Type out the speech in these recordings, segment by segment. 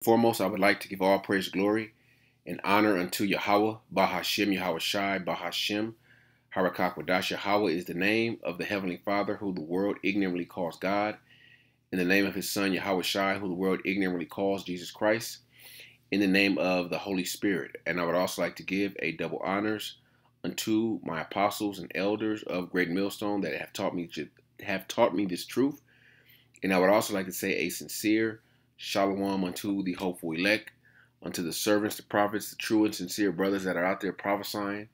Foremost, I would like to give all praise, glory, and honor unto Yahawah, Bahasham, Yahawashi, Bahasham, Harakakwadash. Yahawah is the name of the Heavenly Father, who the world ignorantly calls God, in the name of His Son, Yahawashi, who the world ignorantly calls Jesus Christ, in the name of the Holy Spirit. And I would also like to give a double honors unto my apostles and elders of Great Millstone that have taught me this truth. And I would also like to say a sincere shalom unto the hopeful elect, unto the servants, the prophets, the true and sincere brothers that are out there prophesying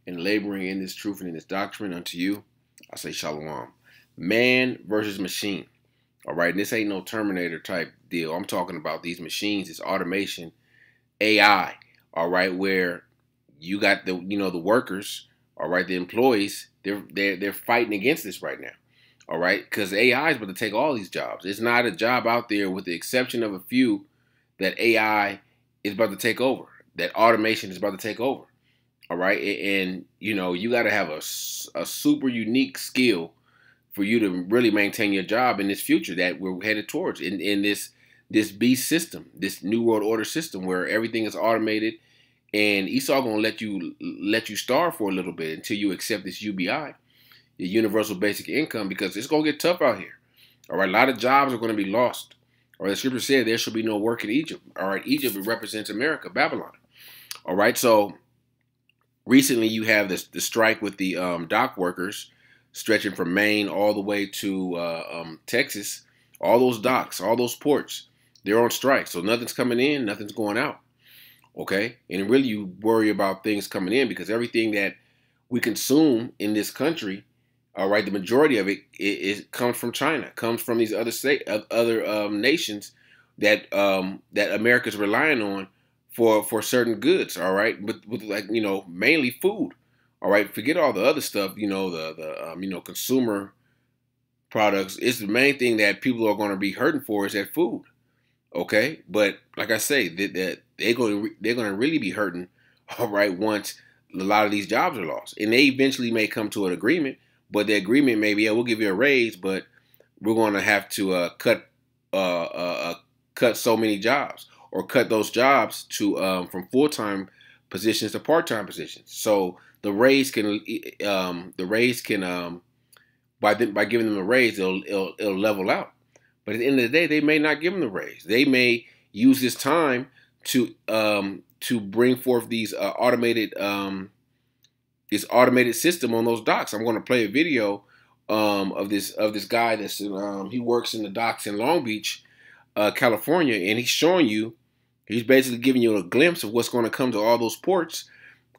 and laboring in this truth and in this doctrine. Unto you, I say shalom. Man versus machine. All right, and this ain't no Terminator type deal. I'm talking about these machines, this automation, AI. All right, where you got the workers. All right, the employees. They're fighting against this right now. All right, because AI is about to take all these jobs. It's not a job out there, with the exception of a few, that AI is about to take over. That automation is about to take over. All right, and you got to have a super unique skill for you to really maintain your job in this future that we're headed towards, in this beast system, this new world order system where everything is automated, and Esau gonna let you starve for a little bit until you accept this UBI, the universal basic income, because it's gonna get tough out here. All right, a lot of jobs are gonna be lost. All right, the scripture said there shall be no work in Egypt. All right, Egypt represents America, Babylon. All right, so recently you have the strike with the dock workers, stretching from Maine all the way to Texas. All those docks, all those ports, they're on strike. So nothing's coming in, nothing's going out. Okay, and really you worry about things coming in because everything that we consume in this country, all right, the majority of it comes from China, comes from these other nations that that America's relying on for certain goods. All right, with like mainly food. All right, forget all the other stuff. The consumer products. It's the main thing that people are going to be hurting for is that food. Okay, but like I say, that they're going to really be hurting. All right, once a lot of these jobs are lost, and they eventually may come to an agreement. But the agreement may be, yeah, we'll give you a raise, but we're going to have to cut so many jobs, or cut those jobs to from full-time positions to part-time positions. So the raise can by giving them a raise, it'll level out. But at the end of the day, they may not give them the raise. They may use this time to bring forth these this automated system on those docks. I'm going to play a video of this guy that's he works in the docks in Long Beach, California, and he's showing you. He's basically giving you a glimpse of what's going to come to all those ports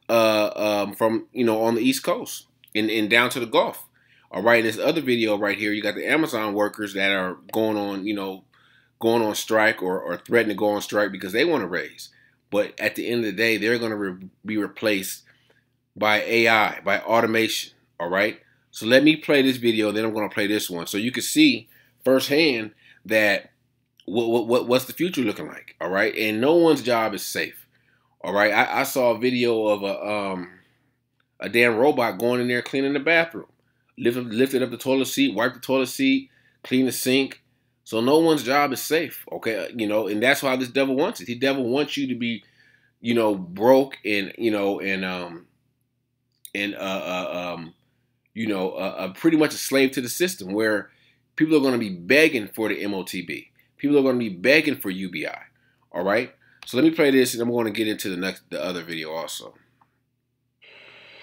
from on the East Coast and down to the Gulf. All right, in this other video right here, you got the Amazon workers that are going on strike or threatening to go on strike because they want to raise. But at the end of the day, they're going to be replaced by AI, by automation. All right. So let me play this video, then I'm going to play this one, so you can see firsthand that what's the future looking like. All right, and no one's job is safe. All right, I saw a video of a damn robot going in there cleaning the bathroom, lifted up the toilet seat, wiped the toilet seat, cleaned the sink. So no one's job is safe. Okay, and that's how this devil wants it. The devil wants you to be, broke and pretty much a slave to the system, where people are going to be begging for the MOTB. People are going to be begging for UBI. All right. So let me play this, and I'm going to get into the other video also.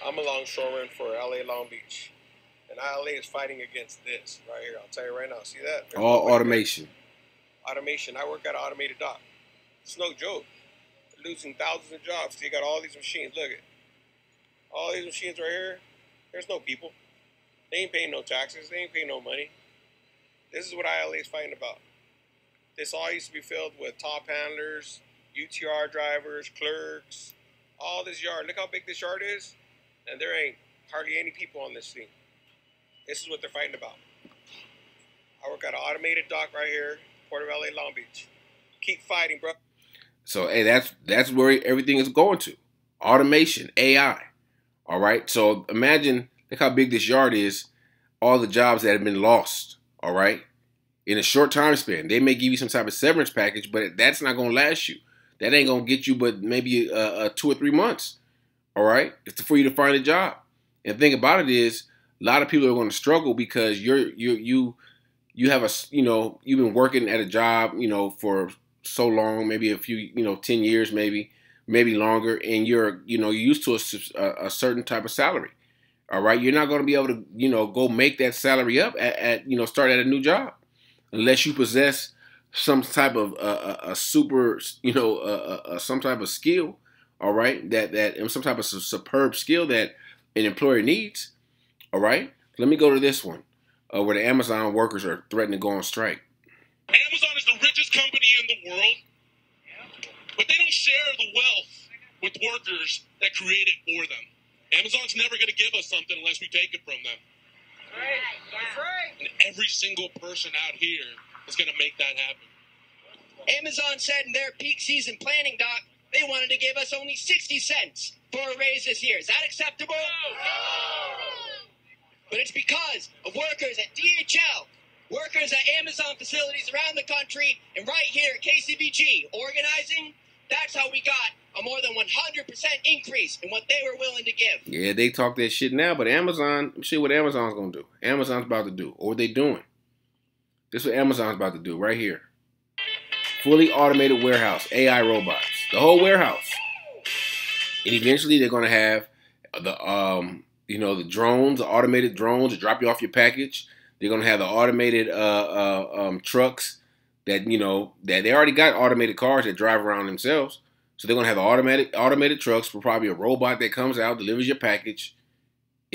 I'm a longshoreman for LA Long Beach, and LA is fighting against this right here. I'll tell you right now. See that? There's all automation. Automation. I work at an automated dock. It's no joke. They're losing thousands of jobs. So you got all these machines. Look at all these machines right here. There's no people. They ain't paying no taxes. They ain't paying no money. This is what ILA is fighting about. This all used to be filled with top handlers, UTR drivers, clerks, all this yard. Look how big this yard is, and there ain't hardly any people on this thing. This is what they're fighting about. I work at an automated dock right here, Port of LA, Long Beach. Keep fighting, bro. So, hey, that's where everything is going to. Automation, AI. All right. So imagine, look how big this yard is, all the jobs that have been lost. All right. in a short time span. They may give you some type of severance package, but that's not going to last you. That ain't going to get you but maybe 2 or 3 months. All right? It's for you to find a job. And the thing about it is, a lot of people are going to struggle because you have a, you've been working at a job, for so long, maybe a few, 10 years, maybe longer, and you're used to a certain type of salary. All right, you're not going to be able to, go make that salary up at start at a new job unless you possess some type of a super, some type of skill. All right, that some type of superb skill that an employer needs. All right, let me go to this one where the Amazon workers are threatening to go on strike. Amazon is the richest company in the world, but they don't share the wealth with workers that create it for them. Amazon's never going to give us something unless we take it from them. Right. That's right. And every single person out here is going to make that happen. Amazon said in their peak season planning doc, they wanted to give us only 60 cents for a raise this year. Is that acceptable? No. But it's because of workers at DHL, workers at Amazon facilities around the country, and right here at KCBG organizing. That's how we got a more than 100% increase in what they were willing to give. Yeah, they talk that shit now, but Amazon, I'm sure what Amazon's going to do. Amazon's about to do, or what they doing. This is what Amazon's about to do right here. Fully automated warehouse, AI robots, the whole warehouse. And eventually they're going to have the drones, the automated drones to drop you off your package. They're going to have the automated trucks that, that they already got automated cars that drive around themselves. So they're going to have automated trucks for probably a robot that comes out, delivers your package.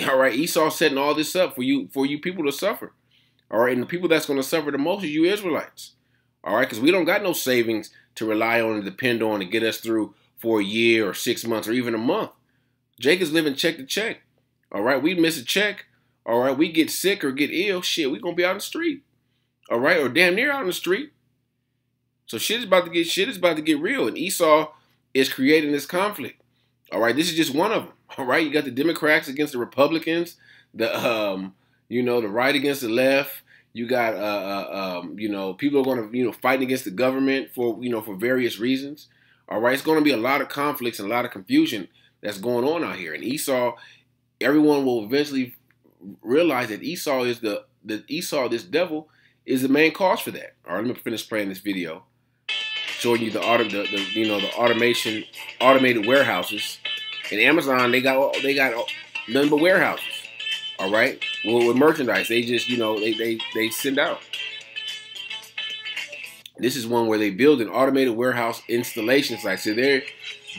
All right, Esau's setting all this up for you people to suffer. All right, and the people that's going to suffer the most is you Israelites. All right, because we don't got no savings to rely on and depend on to get us through for a year or 6 months or even a month. Jake is living check to check. All right, we miss a check. All right, we get sick or get ill. Shit, we're going to be out in the street. All right, or damn near out in the street. So shit is about to get real, and Esau is creating this conflict. All right, this is just one of them. All right, you got the Democrats against the Republicans, the the right against the left. You got people are going to fight against the government for for various reasons. All right, it's going to be a lot of conflicts and a lot of confusion that's going on out here. And Esau, everyone will eventually realize that Esau is this devil is the main cause for that. All right, let me finish playing this video, showing you the automated warehouses. And Amazon, they got nothing but warehouses. All right, well, with merchandise, they just they send out. This is one where they build an automated warehouse installation site. So they're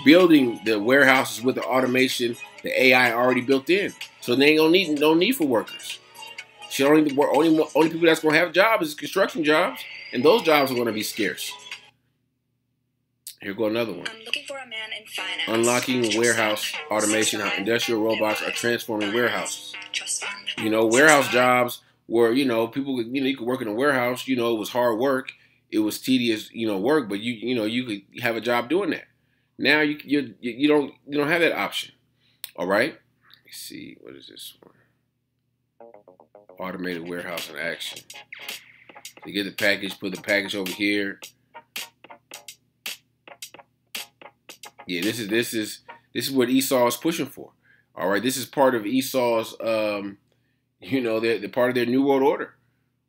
building the warehouses with the automation, the AI already built in. So they ain't no need for workers. Only people that's gonna have jobs is construction jobs, and those jobs are gonna be scarce. Here go another one. I'm looking for a man in finance. Unlocking warehouse automation, how industrial robots are transforming warehouses. Warehouse jobs where, people, you could work in a warehouse, it was hard work. It was tedious, work, but you could have a job doing that. Now you don't have that option. All right. Let me see. What is this one? Automated warehouse in action. You get the package, put the package over here. Yeah, this is what Esau is pushing for. All right, this is part of Esau's, they're part of their New World Order.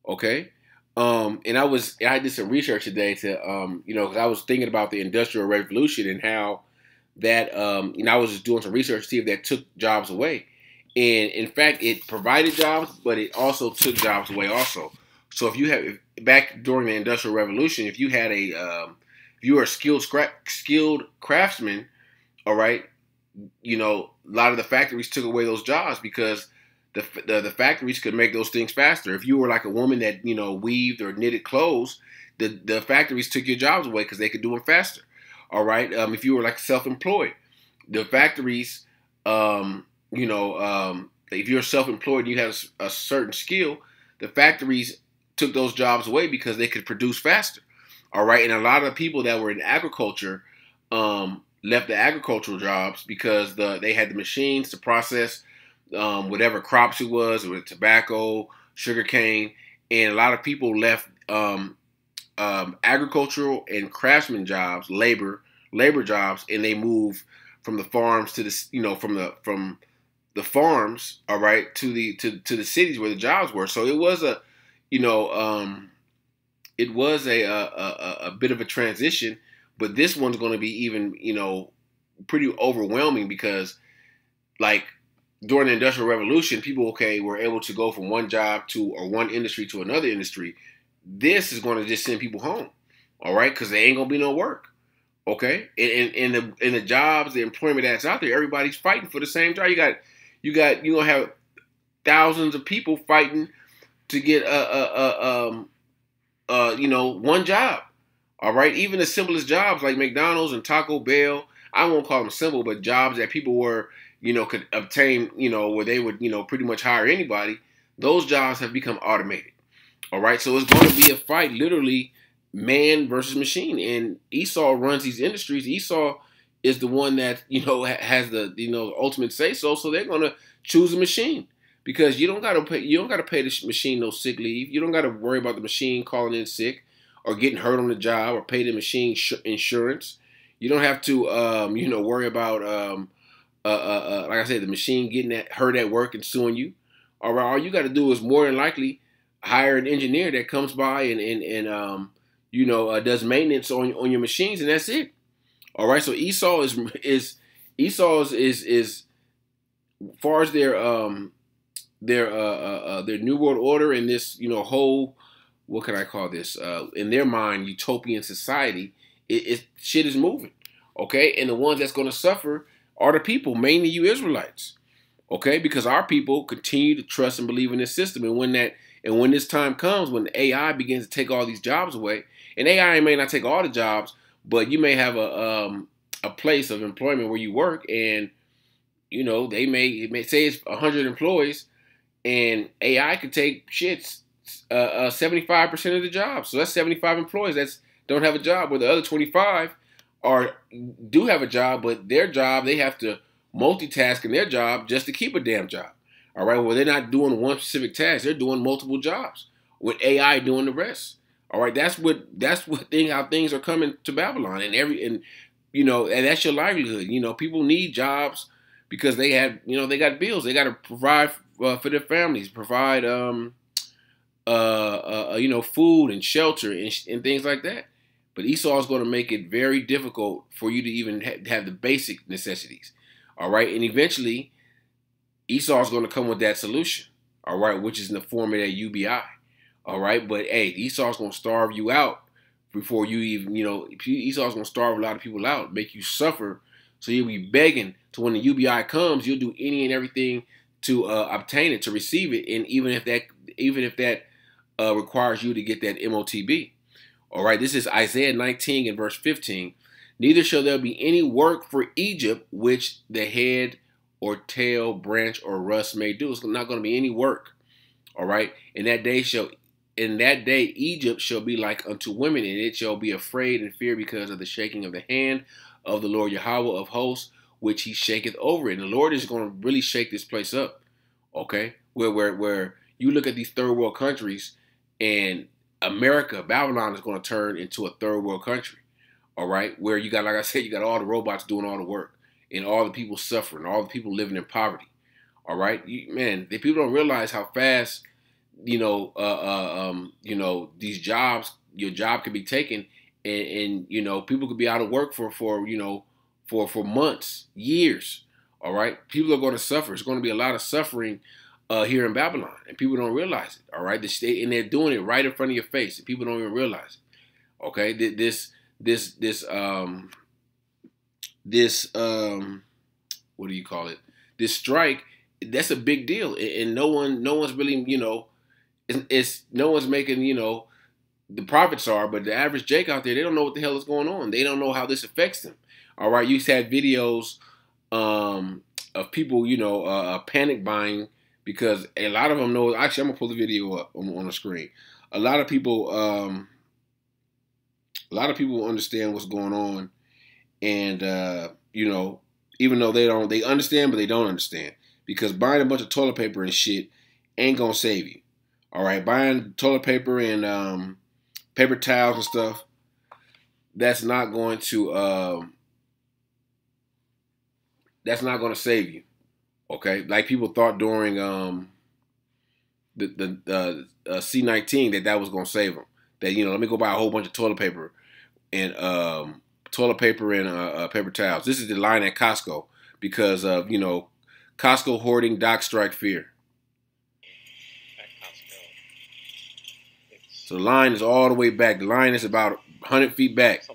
Okay, and I did some research today to, because I was thinking about the Industrial Revolution and how that, I was just doing some research to see if that took jobs away, and in fact, it provided jobs, but it also took jobs away also. So back during the Industrial Revolution, if you had if you were a skilled craftsman, all right, a lot of the factories took away those jobs because the factories could make those things faster. If you were like a woman that weaved or knitted clothes, the factories took your jobs away because they could do them faster. All right, if you were like self-employed, the factories, if you're self-employed and you have a certain skill, the factories took those jobs away because they could produce faster. All right, and a lot of the people that were in agriculture left the agricultural jobs because they had the machines to process whatever crops it was, or tobacco, sugarcane, and a lot of people left agricultural and craftsman jobs, labor jobs, and they moved from the farms to the from the farms, all right, to the cities where the jobs were. So it was a it was a bit of a transition, but this one's going to be even pretty overwhelming because like during the Industrial Revolution, people were able to go from one job to or one industry to another industry. This is going to just send people home, all right, because there ain't gonna be no work. Okay, in the jobs, the employment that's out there, everybody's fighting for the same job. You gonna have thousands of people fighting to get one job. All right, even the simplest jobs like McDonald's and Taco Bell, I won't call them simple, but jobs that people were could obtain where they would pretty much hire anybody. Those jobs have become automated. All right, so it's going to be a fight, literally man versus machine. And Esau runs these industries. Esau is the one that has the ultimate say so. So they're going to choose a machine because you don't got to pay the machine no sick leave. You don't got to worry about the machine calling in sick or getting hurt on the job or pay the machine insurance. You don't have to worry about like I said, the machine getting hurt at work and suing you. All right, all you got to do is more than likely hire an engineer that comes by and does maintenance on your machines, and that's it. All right. So Esau is as far as their new world order and this whole, what can I call this, in their mind, utopian society. Shit is moving. Okay, and the ones that's going to suffer are the people, mainly you Israelites. Okay, because our people continue to trust and believe in this system, and when this time comes, when AI begins to take all these jobs away, and AI may not take all the jobs, but you may have a place of employment where you work, and they may say it's 100 employees, and AI could take 75% of the jobs. So that's 75 employees that don't have a job, where the other 25 do have a job, but their job, they have to multitask in their job just to keep a damn job. All right, well, they're not doing one specific task; they're doing multiple jobs with AI doing the rest. All right, that's how things are coming to Babylon, and that's your livelihood. People need jobs because they have they got bills, they got to provide for their families, provide food and shelter and things like that. But Esau is going to make it very difficult for you to even have the basic necessities. All right, and eventually Esau is going to come with that solution. All right, which is in the form of that UBI. All right, but hey, Esau's going to starve you out before you even, Esau's going to starve a lot of people out, make you suffer. So you'll be begging to when the UBI comes, you'll do any and everything to obtain it, to receive it, and even if that requires you to get that MOTB. All right, this is Isaiah 19 and verse 15. Neither shall there be any work for Egypt which the head or tail, branch, or rust may do. It's not going to be any work. All right, in that day Egypt shall be like unto women, and it shall be afraid and fear because of the shaking of the hand of the Lord Yahawah of hosts, which he shaketh over it. And the Lord is going to really shake this place up. Okay, where you look at these third world countries, and America, Babylon is going to turn into a third world country. All right, where you got, like I said, you got all the robots doing all the work, and all the people suffering, all the people living in poverty. All right, the people don't realize how fast, these jobs, your job could be taken, and people could be out of work for months, years. All right, people are going to suffer. It's going to be a lot of suffering here in Babylon, and people don't realize it. All right, and they're doing it right in front of your face, and people don't even realize it. Okay, what do you call it? This strike, that's a big deal, and no one's really, it's no one's making, the profits are, but the average Jake out there, they don't know what the hell is going on. They don't know how this affects them. All right, you had videos of people, panic buying because a lot of them know. Actually, I'm gonna pull the video up on the screen. A lot of people understand what's going on, and even though they understand, but they don't understand because buying a bunch of toilet paper and shit ain't gonna save you. All right, buying toilet paper and paper towels and stuff. That's not going to save you. Okay, like people thought during the C-19 that was going to save them. That let me go buy a whole bunch of toilet paper and paper towels. This is the line at Costco because of Costco hoarding, doc strike fear. So the line is all the way back. The line is about 100 feet back.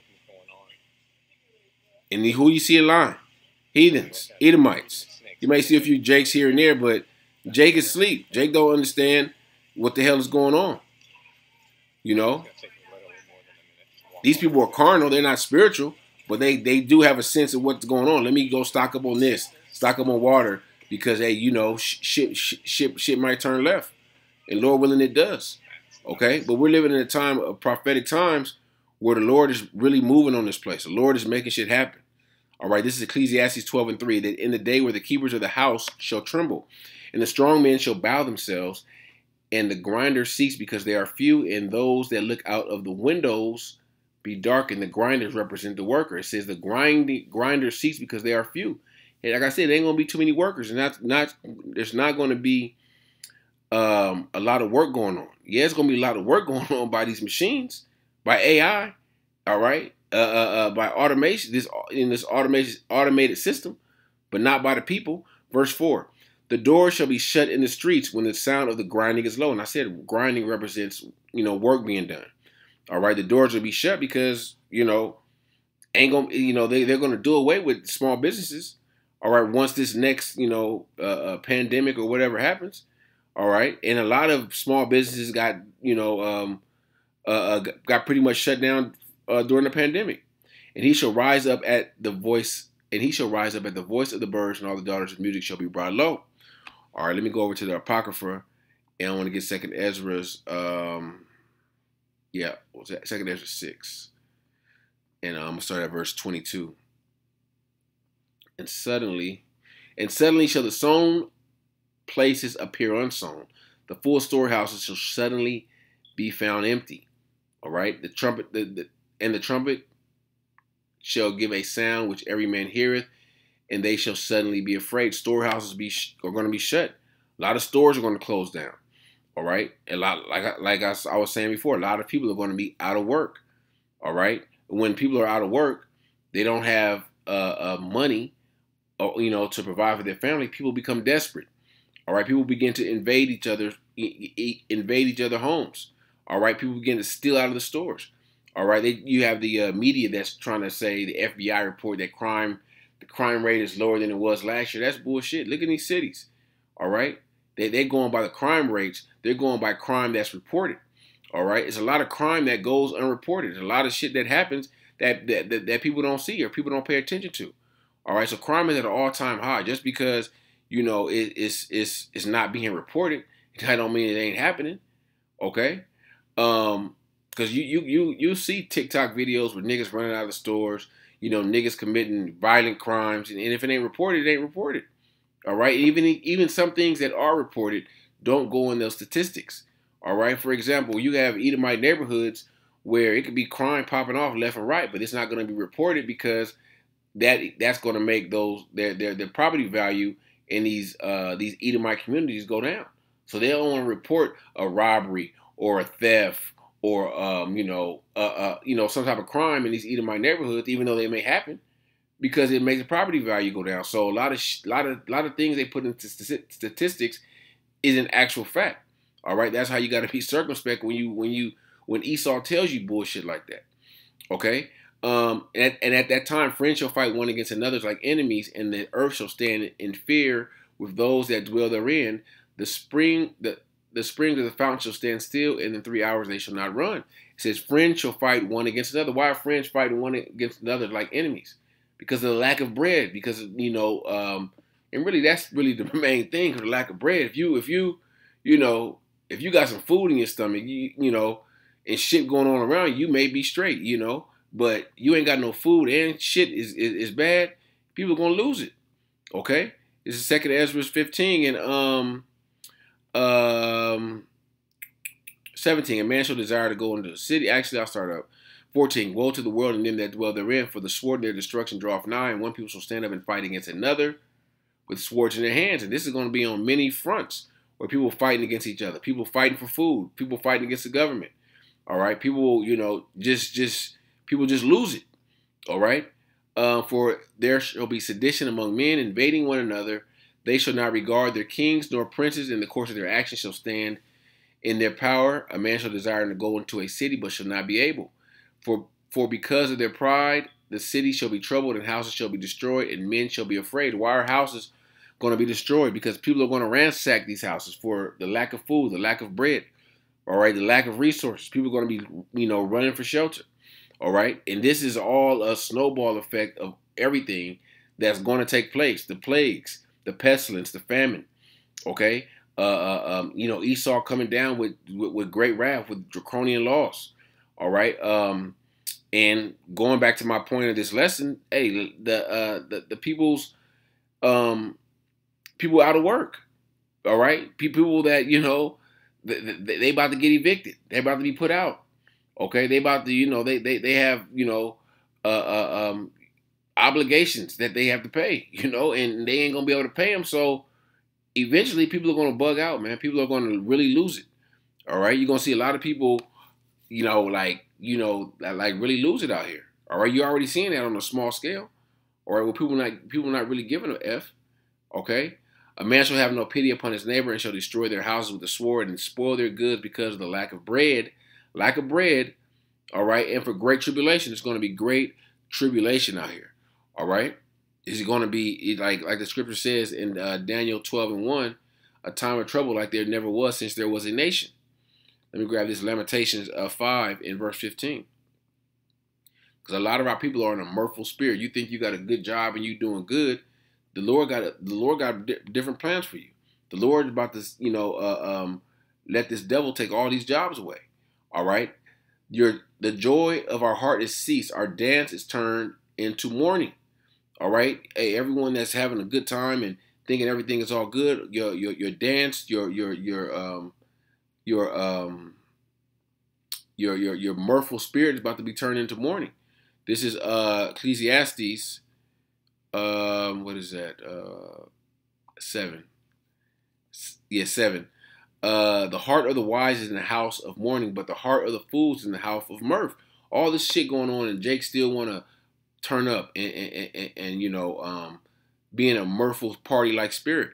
And who you see in line? Heathens, Edomites. You may see a few Jakes here and there, but Jake is asleep. Jake don't understand what the hell is going on. These people are carnal. They're not spiritual, but they do have a sense of what's going on. Let me go stock up on this, stock up on water, because hey, shit might turn left, and Lord willing, it does. Okay, but we're living in a time of prophetic times where the Lord is really moving on this place. The Lord is making shit happen. All right, this is Ecclesiastes 12:3. That in the day where the keepers of the house shall tremble, and the strong men shall bow themselves, and the grinder cease because they are few, and those that look out of the windows be darkened. The grinders represent the worker. It says the grinder cease because they are few. And like I said, there ain't gonna be too many workers, and there's not going to be a lot of work going on. Yeah, it's gonna be a lot of work going on by these machines, by AI. All right, by automation, this automated system, but not by the people. Verse 4. The door shall be shut in the streets when the sound of the grinding is low. And I said grinding represents, work being done. All right, the doors will be shut because, ain't gonna, they're gonna do away with small businesses. All right, once this next, pandemic or whatever happens. All right, and a lot of small businesses got, got pretty much shut down during the pandemic. And he shall rise up at the voice, of the birds, and all the daughters of music shall be brought low. All right, let me go over to the Apocrypha, and I want to get Second Ezra's. Second Ezra 6, and I'm gonna start at verse 22. And suddenly shall the sown places appear unsown; the full storehouses shall suddenly be found empty. All right, the trumpet, the trumpet shall give a sound which every man heareth, and they shall suddenly be afraid. Storehouses are going to be shut. A lot of stores are going to close down. All right, a lot like I was saying before, a lot of people are going to be out of work. All right, when people are out of work, they don't have money, to provide for their family. People become desperate. All right, people begin to invade each other's homes. All right, people begin to steal out of the stores. All right, you have the media that's trying to say, the FBI report, that the crime rate is lower than it was last year. That's bullshit. Look at these cities. All right, they're going by the crime rates. They're going by crime that's reported. All right, it's a lot of crime that goes unreported. There's a lot of shit that happens that people don't see or people don't pay attention to. All right, so crime is at an all-time high. Just because it's not being reported, that don't mean it ain't happening. Okay, because you see TikTok videos with niggas running out of stores, niggas committing violent crimes, and if it ain't reported, it ain't reported. All right, even some things that are reported don't go in those statistics. All right, for example, you have Edomite neighborhoods where it could be crime popping off left and right, but it's not going to be reported because that's going to make their property value in these Edomite communities go down. So they don't want to report a robbery or a theft or some type of crime in these Edomite neighborhoods, even though they may happen, because it makes the property value go down. So a lot of things they put into statistics isn't actual fact. All right, that's how you got to be circumspect when Esau tells you bullshit like that. Okay, and at that time, friends shall fight one against another like enemies, and the earth shall stand in fear with those that dwell therein. The springs of the fountain shall stand still, and in 3 hours they shall not run. It says, friends shall fight one against another. Why are friends fighting one against another like enemies? Because of the lack of bread. Because and really that's really the main thing, for the lack of bread. If you got some food in your stomach, and shit going on around you, may be straight, but you ain't got no food and shit is bad, people are gonna lose it. Okay, this is 2 Ezra 15 and 17, a man shall desire to go into the city. Actually, I'll start up. 14, woe to the world and them that dwell therein, for the sword of their destruction draweth nigh, and one people shall stand up and fight against another with swords in their hands. And this is going to be on many fronts, where people fighting against each other, people fighting for food, people fighting against the government. All right, people, people just lose it. All right, for there shall be sedition among men, invading one another. They shall not regard their kings nor princes. In the course of their actions shall stand in their power. A man shall desire to go into a city, but shall not be able. For because of their pride, the city shall be troubled, and houses shall be destroyed, and men shall be afraid. Why are houses going to be destroyed? Because people are going to ransack these houses for the lack of food, the lack of bread, all right, the lack of resources. People are going to be, running for shelter, all right? And this is all a snowball effect of everything that's going to take place, the plagues, the pestilence, the famine, okay? Esau coming down with great wrath, with draconian laws, all right? And going back to my point of this lesson, hey, the people's people out of work, all right? People that they about to get evicted, they about to be put out, okay? They about to they have obligations that they have to pay, and they ain't gonna be able to pay them. So eventually, people are gonna bug out, man. People are gonna really lose it. All right, you're gonna see a lot of people, like really lose it out here. All right, you're already seeing that on a small scale. All right, well, people not really giving an F. Okay, a man shall have no pity upon his neighbor, and shall destroy their houses with the sword, and spoil their goods because of the lack of bread. Lack of bread. All right, and for great tribulation, it's going to be great tribulation out here. All right, is it going to be like the scripture says in Daniel 12:1, a time of trouble like there never was since there was a nation. Let me grab this Lamentations 5 in verse 15. Because a lot of our people are in a mirthful spirit. You think you got a good job and you doing good. The Lord got different plans for you. The Lord is about to let this devil take all these jobs away. All right, the joy of our heart is ceased. Our dance is turned into mourning. All right, hey, everyone that's having a good time and thinking everything is all good, your dance, your mirthful spirit is about to be turned into mourning. This is Ecclesiastes. What is that? 7. Yeah, 7. The heart of the wise is in the house of mourning, but the heart of the fools is in the house of mirth. All this shit going on, and Jake still want to turn up and be in a mirthful party-like spirit.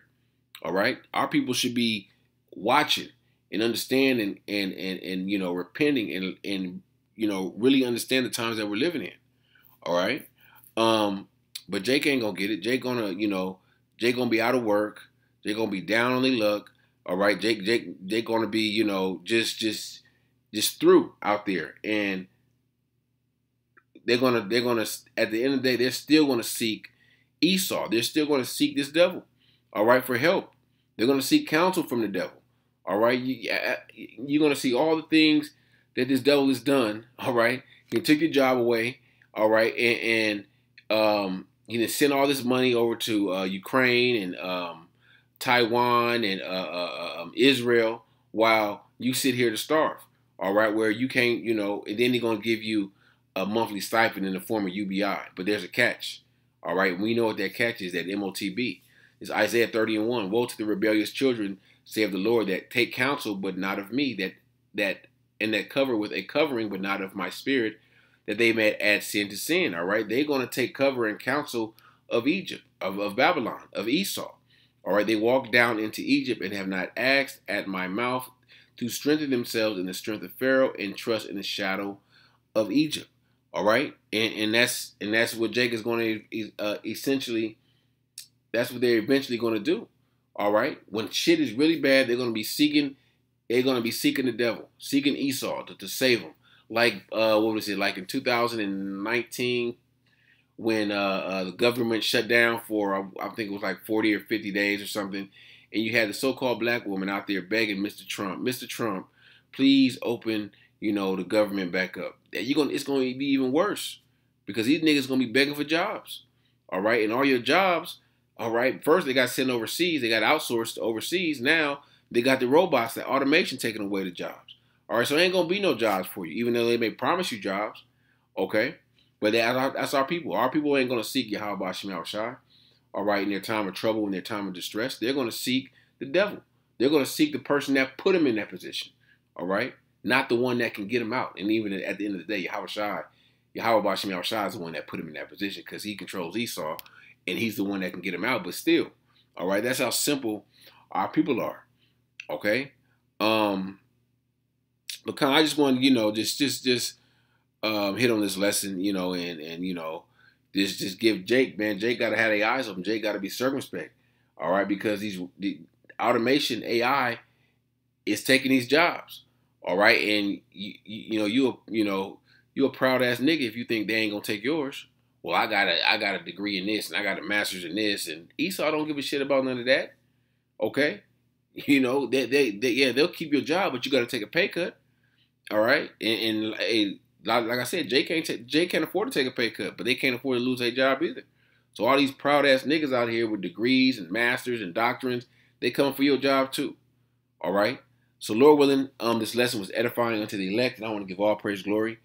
All right, our people should be watching and understanding and repenting and really understand the times that we're living in. All right, but Jake ain't gonna get it. Jake gonna be out of work. Jake gonna be down on their luck. All right, Jake gonna be just through out there, and they're gonna at the end of the day they're still gonna seek Esau. They're still gonna seek this devil. All right, for help. They're gonna seek counsel from the devil. All right, you're gonna see all the things that this devil has done. All right, he took your job away. All right, and he done sent all this money over to Ukraine and Taiwan and Israel, while you sit here to starve. All right, where you can't, and then they're gonna give you a monthly stipend in the form of UBI. But there's a catch. All right, we know what that catch is. That MOTB. It's Isaiah 30:1. Woe to the rebellious children, saith the Lord, that take counsel, but not of me, that cover with a covering, but not of my spirit, that they may add sin to sin. All right, they're going to take cover and counsel of Egypt, of Babylon, of Esau. All right, they walk down into Egypt and have not asked at my mouth to strengthen themselves in the strength of Pharaoh and trust in the shadow of Egypt. All right, and that's what Jake is going to essentially. That's what they're eventually going to do. All right, when shit is really bad, they're going to be seeking. They're going to be seeking the devil, seeking Esau to save them. Like what was it? Like in 2019, when the government shut down for I think it was like 40 or 50 days or something, and you had the so-called black woman out there begging Mr. Trump, please open the government back up. It's going to be even worse, because these niggas going to be begging for jobs. All right, and all your jobs. All right, first they got sent overseas. They got outsourced to overseas. Now they got the robots, the automation taking away the jobs. All right, so ain't gonna be no jobs for you, even though they may promise you jobs. Okay, but that's our people. Our people ain't gonna seek Yahawah Yahawashi. All right, in their time of trouble, in their time of distress, they're gonna seek the devil. They're gonna seek the person that put them in that position. All right, not the one that can get them out. And even at the end of the day, Yahawah Yahawashi is the one that put him in that position because he controls Esau, and he's the one that can get him out. But still, all right, that's how simple our people are. Okay, but I just wanted, just hit on this lesson, and just give Jake, man. Jake got to have their eyes open. Jake got to be circumspect, all right, because the automation AI is taking these jobs, all right, and you a proud ass nigga if you think they ain't gonna take yours. Well, I got a degree in this and I got a master's in this, and Esau don't give a shit about none of that. Okay, they'll keep your job, but you got to take a pay cut. All right, and like I said, Jay can't afford to take a pay cut, but they can't afford to lose their job either. So all these proud ass niggas out here with degrees and masters and doctrines, they come for your job too. All right. So Lord willing, this lesson was edifying unto the elect, and I want to give all praise, glory,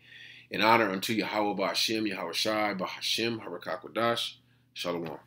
and honor unto Yahawah Bahasham, Yahawashi, Bahasham, Harakakwadash, Shalom.